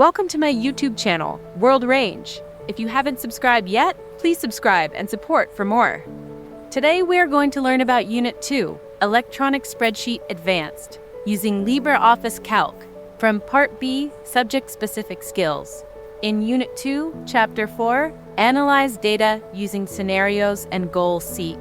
Welcome to my YouTube channel, World Range. If you haven't subscribed yet, please subscribe and support for more. Today we are going to learn about Unit 2, Electronic Spreadsheet Advanced, using LibreOffice Calc, from Part B, Subject-Specific Skills. In Unit 2, Chapter 4, Analyze Data Using Scenarios and Goal-Seek.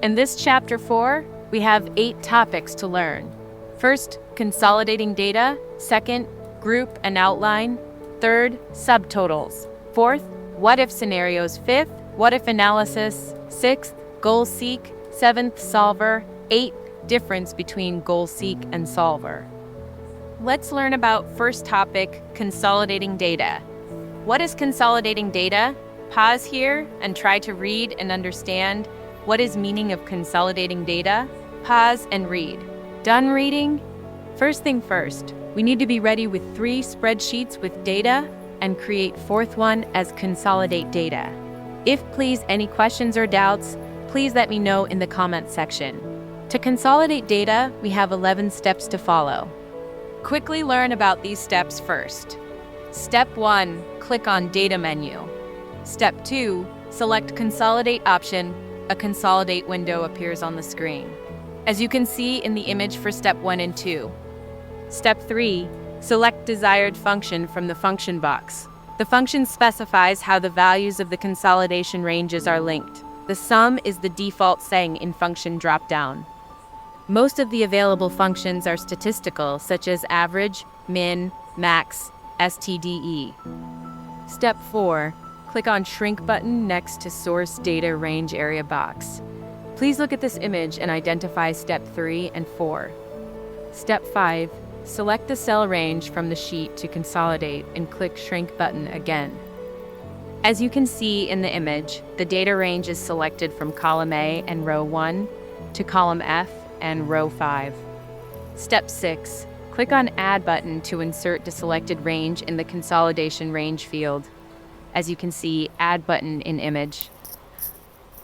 In this Chapter 4, we have 8 topics to learn. First, consolidating data. Second, group and outline. Third, subtotals. Fourth, what-if scenarios. Fifth, what-if analysis. Sixth, goal-seek. Seventh, solver. Eighth, difference between goal-seek and solver. Let's learn about first topic, consolidating data. What is consolidating data? Pause here and try to read and understand what is meaning of consolidating data. Pause and read. Done reading? First thing first, we need to be ready with 3 spreadsheets with data and create 4th one as consolidate data. If please any questions or doubts, please let me know in the comment section. To consolidate data, we have 11 steps to follow. Quickly learn about these steps first. Step 1, click on Data menu. Step 2, select Consolidate option. A Consolidate window appears on the screen, as you can see in the image for Step 1 and 2. Step 3, select Desired function from the function box. The function specifies how the values of the consolidation ranges are linked. The sum is the default setting in function dropdown. Most of the available functions are statistical, such as average, min, max, stde. Step 4, click on Shrink button next to Source Data Range Area box. Please look at this image and identify Step 3 and 4. Step 5, select the cell range from the sheet to consolidate and click Shrink button again. As you can see in the image, the data range is selected from column A and row 1 to column F and row 5. Step 6, click on Add button to insert the selected range in the consolidation range field. As you can see, Add button in image.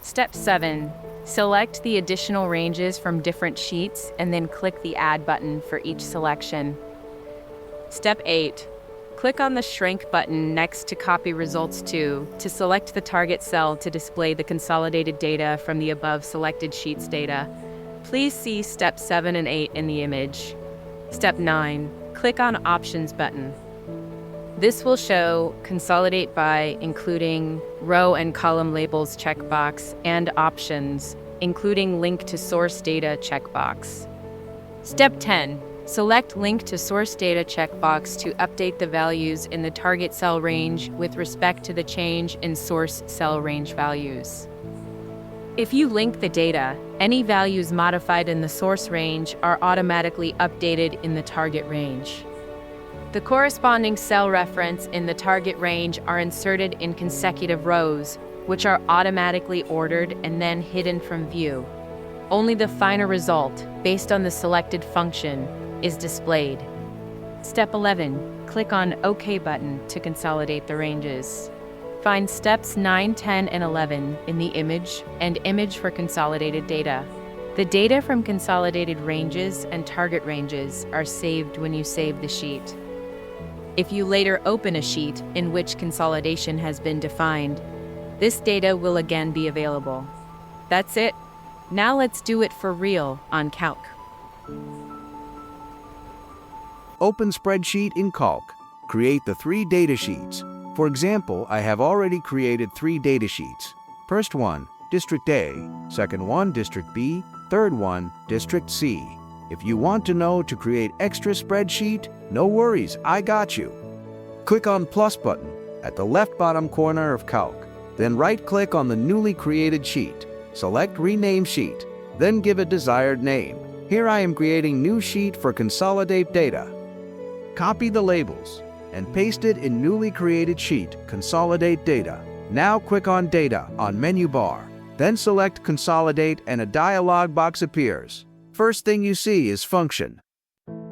Step 7, select the additional ranges from different sheets and then click the Add button for each selection. Step 8, click on the Shrink button next to Copy Results to select the target cell to display the consolidated data from the above selected sheet's data. Please see Step 7 and 8 in the image. Step 9, click on Options button. This will show Consolidate by including row and column labels checkbox and options, including Link to Source Data checkbox. Step 10, select Link to Source Data checkbox to update the values in the target cell range with respect to the change in source cell range values. If you link the data, any values modified in the source range are automatically updated in the target range. The corresponding cell reference in the target range are inserted in consecutive rows, which are automatically ordered and then hidden from view. Only the final result, based on the selected function, is displayed. Step 11, click on OK button to consolidate the ranges. Find steps 9, 10, and 11 in the image and image for consolidated data. The data from consolidated ranges and target ranges are saved when you save the sheet. If you later open a sheet in which consolidation has been defined, this data will again be available. That's it. Now let's do it for real on Calc. Open Spreadsheet in Calc. Create the 3 data sheets. For example, I have already created 3 data sheets. First one, District A. Second one, District B. Third one, District C. If you want to know to create extra spreadsheet, no worries, I got you. Click on Plus button at the left bottom corner of Calc. Then right-click on the newly created sheet. Select Rename Sheet. Then give a desired name. Here I am creating new sheet for Consolidate Data. Copy the labels and paste it in newly created sheet, Consolidate Data. Now click on Data on menu bar. Then select Consolidate and a dialog box appears. First thing you see is function.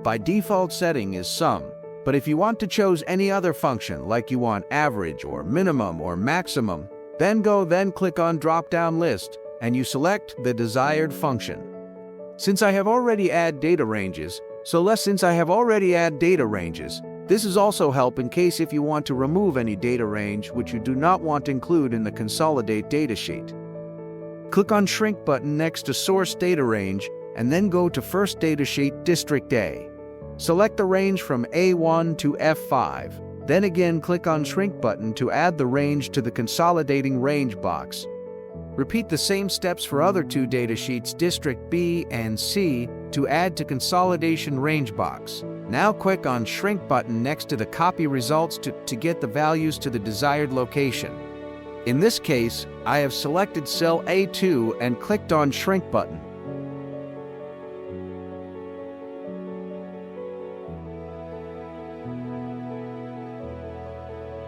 By default setting is sum, but if you want to choose any other function like you want average or minimum or maximum, then click on drop-down list and you select the desired function. Since I have already added data ranges, This is also help in case if you want to remove any data range which you do not want to include in the Consolidate datasheet. Click on Shrink button next to Source Data Range and then go to First Datasheet District A. Select the range from A1 to F5. Then again click on Shrink button to add the range to the Consolidating range box. Repeat the same steps for other two datasheets District B and C to add to Consolidation range box. Now click on Shrink button next to the Copy results to get the values to the desired location. In this case, I have selected cell A2 and clicked on Shrink button.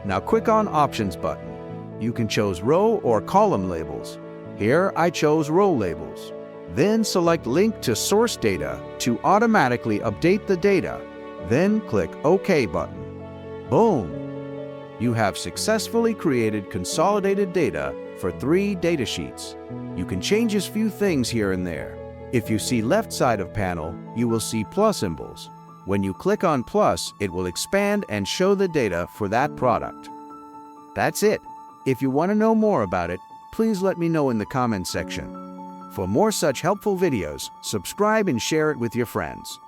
Now click on Options button. You can choose row or column labels. Here I chose row labels. Then select Link to Source Data to automatically update the data. Then click OK button. Boom! You have successfully created consolidated data for 3 datasheets. You can change a few things here and there. If you see left side of panel, you will see plus symbols. When you click on plus, it will expand and show the data for that product. That's it. If you want to know more about it, please let me know in the comments section. For more such helpful videos, subscribe and share it with your friends.